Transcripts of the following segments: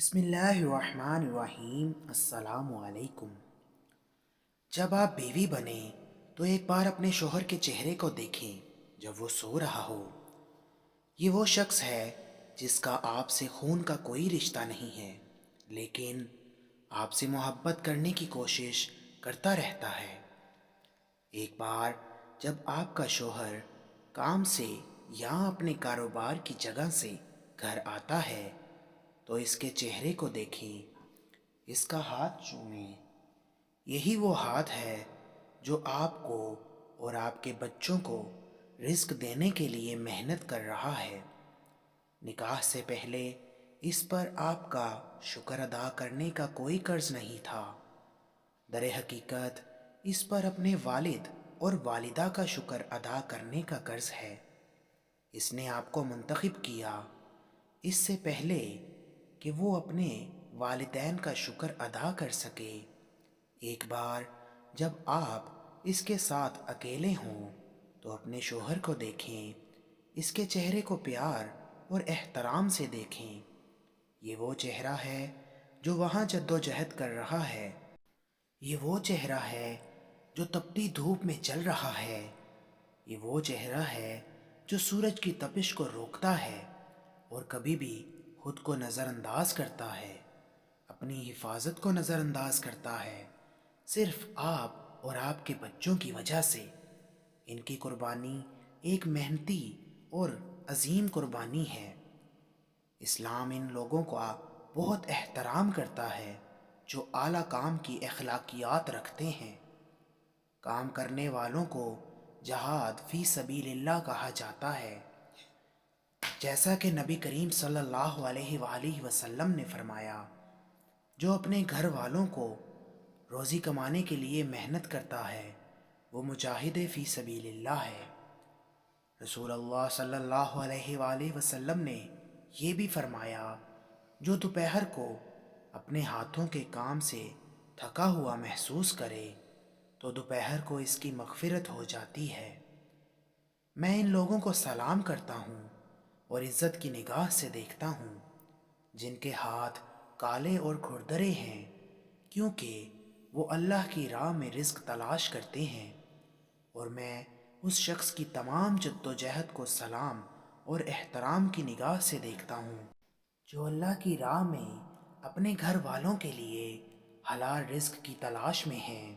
بسم اللہ الرحمن الرحیم۔ السلام علیکم۔ جب آپ بیوی بنیں تو ایک بار اپنے شوہر کے چہرے کو دیکھیں جب وہ سو رہا ہو۔ یہ وہ شخص ہے جس کا آپ سے خون کا کوئی رشتہ نہیں ہے، لیکن آپ سے محبت کرنے کی کوشش کرتا رہتا ہے۔ ایک بار جب آپ کا شوہر کام سے یا اپنے کاروبار کی جگہ سے گھر آتا ہے تو اس کے چہرے کو دیکھیں، اس کا ہاتھ چومیں۔ یہی وہ ہاتھ ہے جو آپ کو اور آپ کے بچوں کو رزق دینے کے لیے محنت کر رہا ہے۔ نکاح سے پہلے اس پر آپ کا شکر ادا کرنے کا کوئی قرض نہیں تھا۔ در حقیقت اس پر اپنے والد اور والدہ کا شکر ادا کرنے کا قرض ہے۔ اس نے آپ کو منتخب کیا اس سے پہلے کہ وہ اپنے والدین کا شکر ادا کر سکے۔ ایک بار جب آپ اس کے ساتھ اکیلے ہوں تو اپنے شوہر کو دیکھیں، اس کے چہرے کو پیار اور احترام سے دیکھیں۔ یہ وہ چہرہ ہے جو وہاں جدوجہد کر رہا ہے۔ یہ وہ چہرہ ہے جو تپتی دھوپ میں چل رہا ہے۔ یہ وہ چہرہ ہے جو سورج کی تپش کو روکتا ہے اور کبھی بھی خود کو نظر انداز کرتا ہے، اپنی حفاظت کو نظر انداز کرتا ہے، صرف آپ اور آپ کے بچوں کی وجہ سے۔ ان کی قربانی ایک محنتی اور عظیم قربانی ہے۔ اسلام ان لوگوں کا بہت احترام کرتا ہے جو اعلیٰ کام کی اخلاقیات رکھتے ہیں۔ کام کرنے والوں کو جہاد فی سبیل اللہ کہا جاتا ہے، جیسا کہ نبی کریم صلی اللہ علیہ وآلہ وسلم نے فرمایا، جو اپنے گھر والوں کو روزی کمانے کے لیے محنت کرتا ہے وہ مجاہد فی سبیل اللہ ہے۔ رسول اللہ صلی اللہ علیہ وآلہ وسلم نے یہ بھی فرمایا، جو دوپہر کو اپنے ہاتھوں کے کام سے تھکا ہوا محسوس کرے تو دوپہر کو اس کی مغفرت ہو جاتی ہے۔ میں ان لوگوں کو سلام کرتا ہوں اور عزت کی نگاہ سے دیکھتا ہوں جن کے ہاتھ کالے اور کھردرے ہیں، کیونکہ وہ اللہ کی راہ میں رزق تلاش کرتے ہیں، اور میں اس شخص کی تمام جدوجہد کو سلام اور احترام کی نگاہ سے دیکھتا ہوں جو اللہ کی راہ میں اپنے گھر والوں کے لیے حلال رزق کی تلاش میں ہیں۔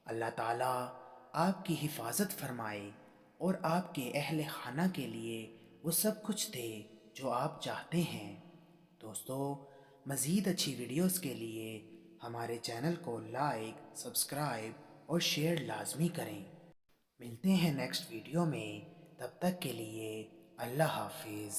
اللہ تعالیٰ آپ کی حفاظت فرمائے اور آپ کے اہل خانہ کے لیے وہ سب کچھ دے جو آپ چاہتے ہیں۔ دوستو، مزید اچھی ویڈیوز کے لیے ہمارے چینل کو لائک، سبسکرائب اور شیئر لازمی کریں۔ ملتے ہیں نیکسٹ ویڈیو میں، تب تک کے لیے اللہ حافظ۔